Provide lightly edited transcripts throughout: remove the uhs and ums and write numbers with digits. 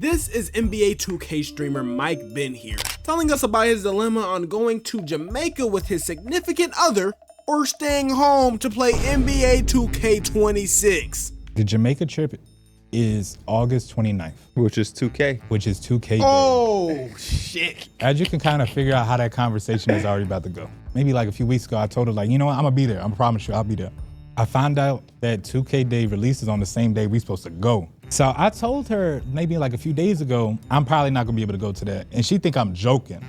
This is NBA 2K streamer Mike Wang here, telling us about his dilemma on going to Jamaica with his significant other or staying home to play NBA 2K26. The Jamaica trip is August 29th. Which is 2K. Which is 2K Oh, day. shit. As you can kind of figure out how that conversation is already about to go. Maybe like a few weeks ago, I told her like, you know what, I'm gonna be there. I promise you, I'll be there. I found out that 2K day releases on the same day we supposed to go. So I told her maybe like a few days ago, I'm probably not gonna be able to go to that. And she think I'm joking.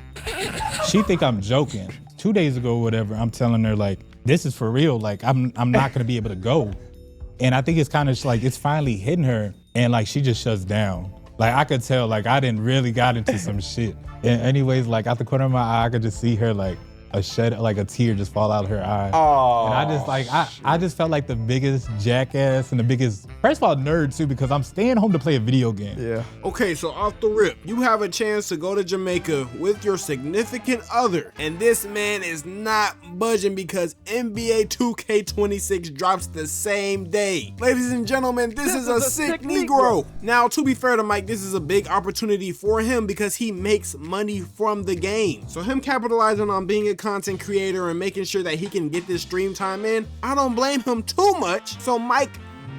She think I'm joking. 2 days ago or whatever, I'm telling her like, this is for real. Like I'm not gonna be able to go. And I think it's kind of like, it's finally hitting her and like she just shuts down. Like I could tell like I didn't really got into some shit. And anyways, like out the corner of my eye, I could just see her like a tear just fall out of her eye. Oh, and I just like, I just felt like the biggest jackass and the biggest, first of all, nerd too, because I'm staying home to play a video game. Yeah. Okay, so off the rip, you have a chance to go to Jamaica with your significant other, and this man is not budging because NBA 2K26 drops the same day. Ladies and gentlemen, this is a sick Negro. Now, to be fair to Mike, this is a big opportunity for him because he makes money from the game. So him capitalizing on being a content creator and making sure that he can get this stream time in, I don't blame him too much. So Mike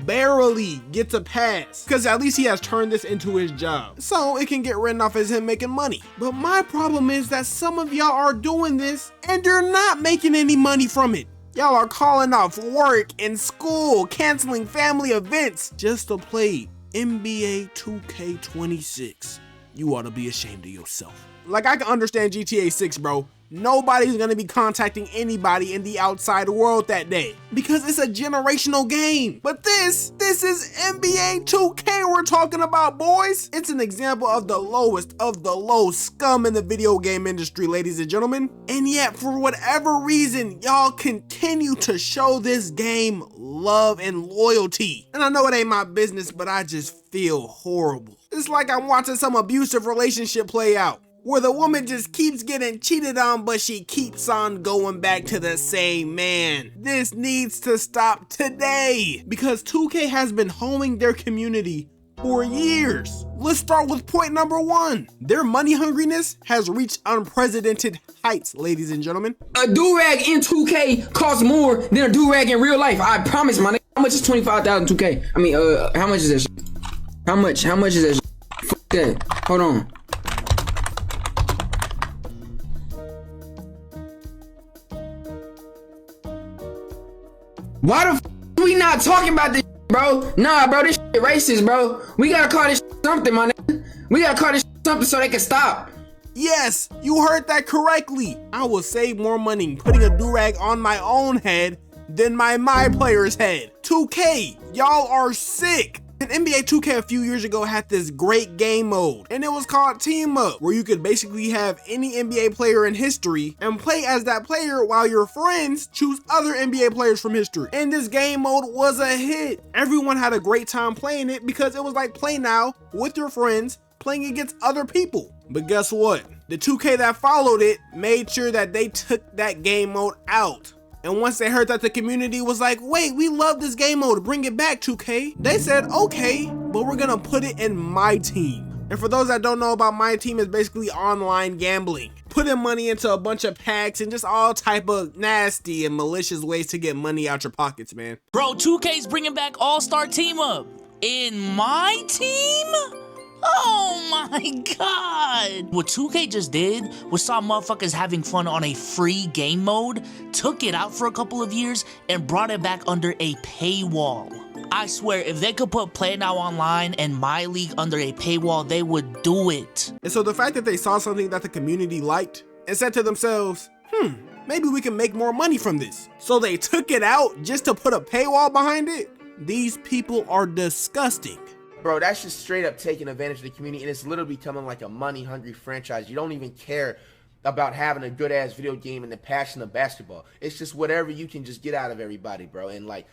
barely gets a pass because at least he has turned this into his job, so it can get written off as him making money. But my problem is that some of y'all are doing this and you're not making any money from it. Y'all are calling off work and school, canceling family events just to play NBA 2K26. You ought to be ashamed of yourself. Like, I can understand GTA 6, bro. Nobody's gonna be contacting anybody in the outside world that day because it's a generational game. But this is NBA 2K we're talking about, boys. It's an example of the lowest of the low scum in the video game industry, ladies and gentlemen. And yet, for whatever reason, y'all continue to show this game love and loyalty. And I know it ain't my business, but I just feel horrible. It's like I'm watching some abusive relationship play out, where the woman just keeps getting cheated on, but she keeps on going back to the same man. This needs to stop today because 2K has been hoeing their community for years. Let's start with point number one. Their money hungriness has reached unprecedented heights, ladies and gentlemen. A do-rag in 2K costs more than a do-rag in real life. I promise, my nigga. How much is 25,000 2K? I mean, how much is that shit? How much is that shit? Fuck that. Hold on. Why the f we not talking about this shit, bro? Nah, bro, this shit racist, bro. We gotta call this shit something, my nigga. We gotta call this shit something so they can stop. Yes, you heard that correctly. I will save more money putting a do-rag on my own head than my player's head. 2K, y'all are sick. And NBA 2K a few years ago had this great game mode, and it was called Team Up, where you could basically have any NBA player in history and play as that player while your friends choose other NBA players from history. And this game mode was a hit. Everyone had a great time playing it because it was like play now with your friends playing against other people. But guess what? The 2K that followed it made sure that they took that game mode out. And once they heard that the community was like, wait, we love this game mode, bring it back 2K, they said, okay, but we're gonna put it in My Team. And for those that don't know about My Team, it's basically online gambling. Putting money into a bunch of packs and just all type of nasty and malicious ways to get money out your pockets, man. Bro, 2K's bringing back All-Star Team Up in My Team? Oh my god! What 2K just did was saw motherfuckers having fun on a free game mode, took it out for a couple of years, and brought it back under a paywall. I swear, if they could put Play Now Online and My League under a paywall, they would do it. And so the fact that they saw something that the community liked and said to themselves, maybe we can make more money from this. So they took it out just to put a paywall behind it? These people are disgusting. Bro, that's just straight up taking advantage of the community, and it's literally becoming like a money-hungry franchise. You don't even care about having a good-ass video game and the passion of basketball. It's just whatever you can just get out of everybody, bro. And like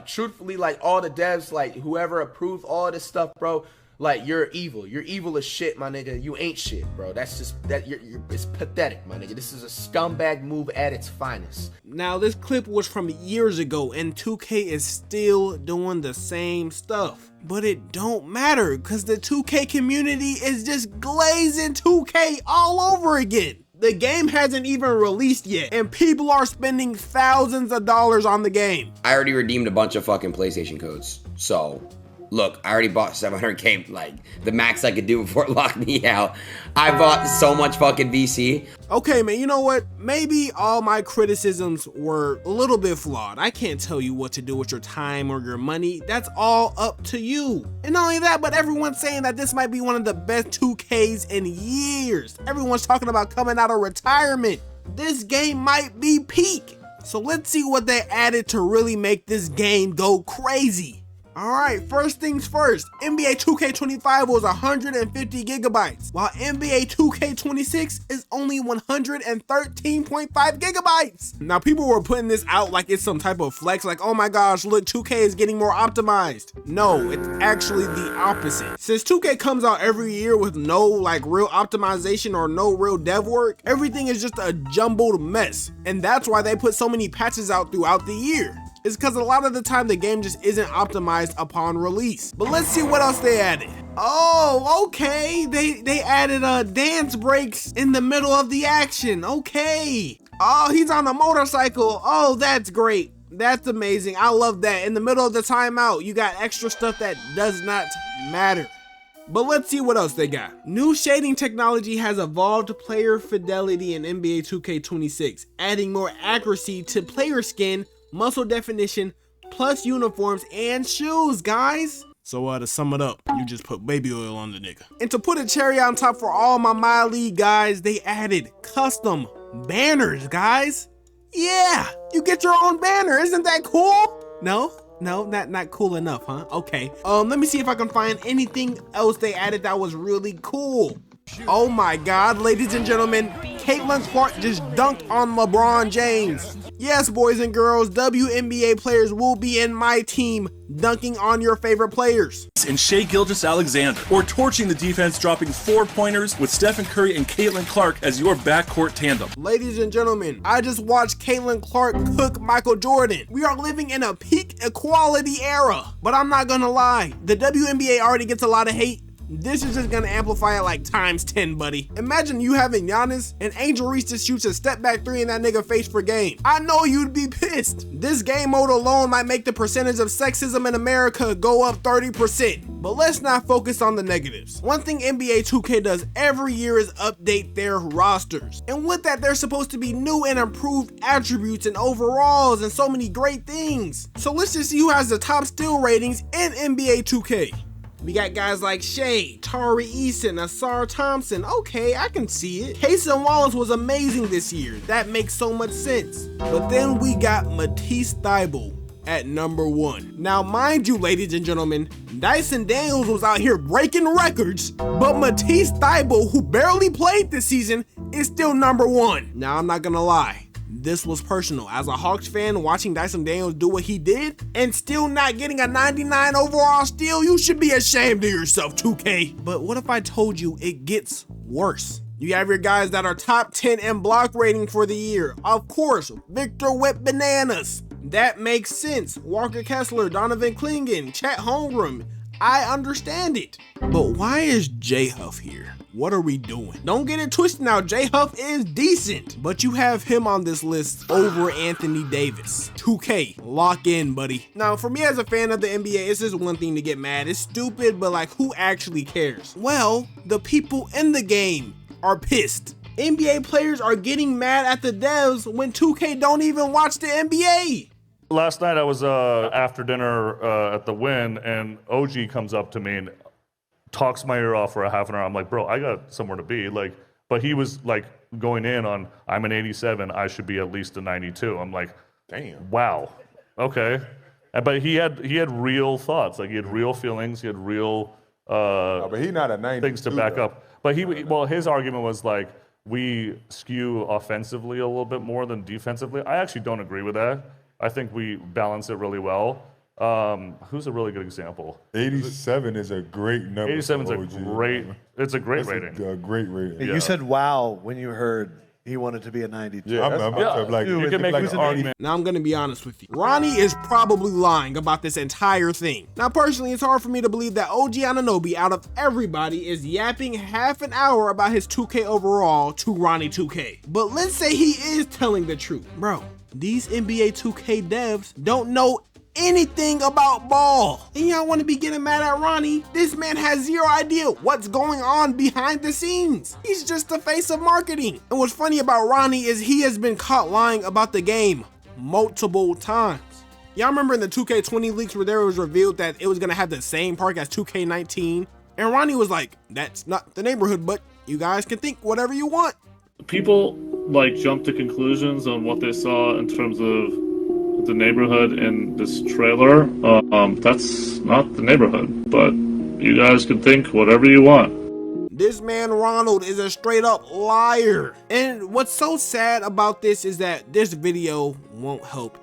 truthfully, like all the devs, like whoever approved all this stuff, bro, Like, you're evil. You're evil as shit, my nigga. You ain't shit, bro. That's just that. It's pathetic, my nigga. This is a scumbag move at its finest. Now, this clip was from years ago, and 2K is still doing the same stuff. But it don't matter, because the 2K community is just glazing 2K all over again. The game hasn't even released yet, and people are spending thousands of dollars on the game. I already redeemed a bunch of fucking PlayStation codes, so... Look, I already bought 700K, like, the max I could do before it locked me out. I bought so much fucking VC. Okay, man, you know what? Maybe all my criticisms were a little bit flawed. I can't tell you what to do with your time or your money. That's all up to you. And not only that, but everyone's saying that this might be one of the best 2Ks in years. Everyone's talking about coming out of retirement. This game might be peak. So let's see what they added to really make this game go crazy. Alright, first things first, NBA 2K25 was 150 gigabytes, while NBA 2K26 is only 113.5 gigabytes. Now, people were putting this out like it's some type of flex, like, oh my gosh, look, 2K is getting more optimized. No, it's actually the opposite. Since 2K comes out every year with no like real optimization or no real dev work, everything is just a jumbled mess, and that's why they put so many patches out throughout the year. It's because a lot of the time the game just isn't optimized upon release. But let's see what else they added. Oh, okay. They added dance breaks in the middle of the action. Okay. Oh, he's on a motorcycle. Oh, that's great. That's amazing. I love that. In the middle of the timeout, you got extra stuff that does not matter. But let's see what else they got. New shading technology has evolved player fidelity in NBA 2K26, adding more accuracy to player skin, muscle definition, plus uniforms and shoes, guys. So to sum it up, you just put baby oil on the nigga. And to put a cherry on top for all my league guys, they added custom banners, guys. Yeah, you get your own banner. Isn't that cool? No, not cool enough, huh? Okay. Let me see if I can find anything else they added that was really cool. Oh my God, ladies and gentlemen, Caitlin Clark just dunked on LeBron James. Yes, boys and girls, WNBA players will be in my team dunking on your favorite players. And Shai Gilgeous-Alexander, or torching the defense, dropping 4-pointers with Stephen Curry and Caitlin Clark as your backcourt tandem. Ladies and gentlemen, I just watched Caitlin Clark cook Michael Jordan. We are living in a peak equality era, but I'm not gonna lie, the WNBA already gets a lot of hate. This is just gonna amplify it like times 10, buddy. Imagine you having Giannis and Angel Reese just shoots a step back three in that nigga face per game. I know you'd be pissed. This game mode alone might make the percentage of sexism in America go up 30%. But let's not focus on the negatives. One thing NBA 2K does every year is update their rosters. And with that, there's supposed to be new and improved attributes and overalls and so many great things. So let's just see who has the top steal ratings in NBA 2K. We got guys like Shea, Tari Eason, Asar Thompson. Okay, I can see it. Cason Wallace was amazing this year. That makes so much sense. But then we got Matisse Thybulle at number 1. Now, mind you, ladies and gentlemen, Dyson Daniels was out here breaking records, but Matisse Thybulle, who barely played this season, is still number 1. Now, I'm not gonna lie. This was personal. As a Hawks fan, watching Dyson Daniels do what he did and still not getting a 99 overall steal, you should be ashamed of yourself, 2K. But what if I told you it gets worse? You have your guys that are top 10 in block rating for the year. Of course, Victor Whip Bananas. That makes sense. Walker Kessler, Donovan Clingan, Chet Holmgren. I understand it. But why is J Huff here? What are we doing? Don't get it twisted now, J Huff is decent, but you have him on this list over Anthony Davis. 2K, lock in, buddy. Now, for me as a fan of the NBA, it's just one thing to get mad. It's stupid, but like, who actually cares? Well, the people in the game are pissed. NBA players are getting mad at the devs when 2K don't even watch the NBA. Last night I was after dinner at the Win, and OG comes up to me and talks my ear off for a half an hour. I'm like, bro, I got somewhere to be. Like, but he was like going in on, I'm an 87, I should be at least a 92. I'm like, damn, wow, okay. But he had real thoughts, like he had real feelings, he had real but he not a 92 things to back up. But his argument was like, we skew offensively a little bit more than defensively. I actually don't agree with that. I think we balance it really well. Who's a really good example? 87 is a great number. 87 is a OG, great. man. It's a great That's rating. A great rating. Hey, you said wow when you heard he wanted to be a 92. Yeah, I'm like, you can make like an argument. Now I'm gonna be honest with you. Ronnnie is probably lying about this entire thing. Now personally, it's hard for me to believe that OG Anunoby out of everybody is yapping half an hour about his 2K overall to Ronnnie 2K. But let's say he is telling the truth. Bro, these NBA 2K devs don't know anything about ball. And y'all want to be getting mad at Ronnnie? This man has zero idea what's going on behind the scenes. He's just the face of marketing. And what's funny about Ronnnie is he has been caught lying about the game multiple times. Y'all remember in the 2K20 leaks where there was revealed that it was gonna have the same park as 2K19? And Ronnnie was like, that's not the neighborhood, but you guys can think whatever you want. People like jump to conclusions on what they saw in terms of the neighborhood in this trailer. That's not the neighborhood, but you guys can think whatever you want. This man Ronald is a straight up liar. And what's so sad about this is that this video won't help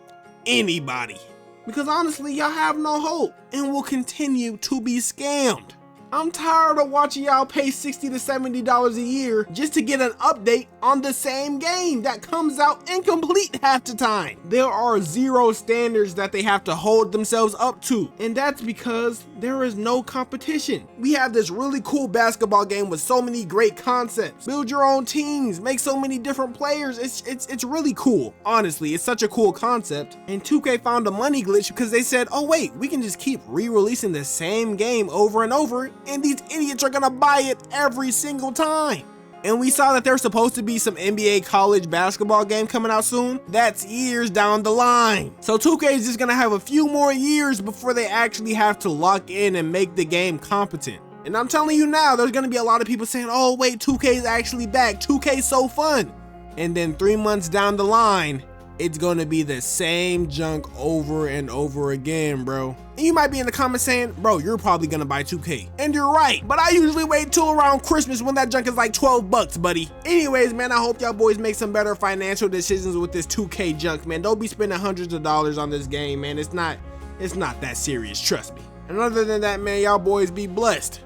anybody. Because honestly, y'all have no hope and will continue to be scammed. I'm tired of watching y'all pay $60 to $70 a year just to get an update on the same game that comes out incomplete half the time. There are zero standards that they have to hold themselves up to, and that's because there is no competition. We have this really cool basketball game with so many great concepts. Build your own teams, make so many different players. It's really cool. Honestly, it's such a cool concept. And 2K found a money glitch because they said, oh wait, we can just keep re-releasing the same game over and over, and these idiots are gonna buy it every single time. And we saw that there's supposed to be some NBA college basketball game coming out soon. That's years down the line. So 2K is just gonna have a few more years before they actually have to lock in and make the game competent. And I'm telling you now, there's gonna be a lot of people saying, oh wait, 2K is actually back. 2K's so fun. And then 3 months down the line, it's gonna be the same junk over and over again, bro. And you might be in the comments saying, bro, you're probably gonna buy 2K. And you're right, but I usually wait till around Christmas when that junk is like 12 bucks, buddy. Anyways, man, I hope y'all boys make some better financial decisions with this 2K junk, man. Don't be spending hundreds of dollars on this game, man. It's not that serious, trust me. And other than that, man, y'all boys be blessed.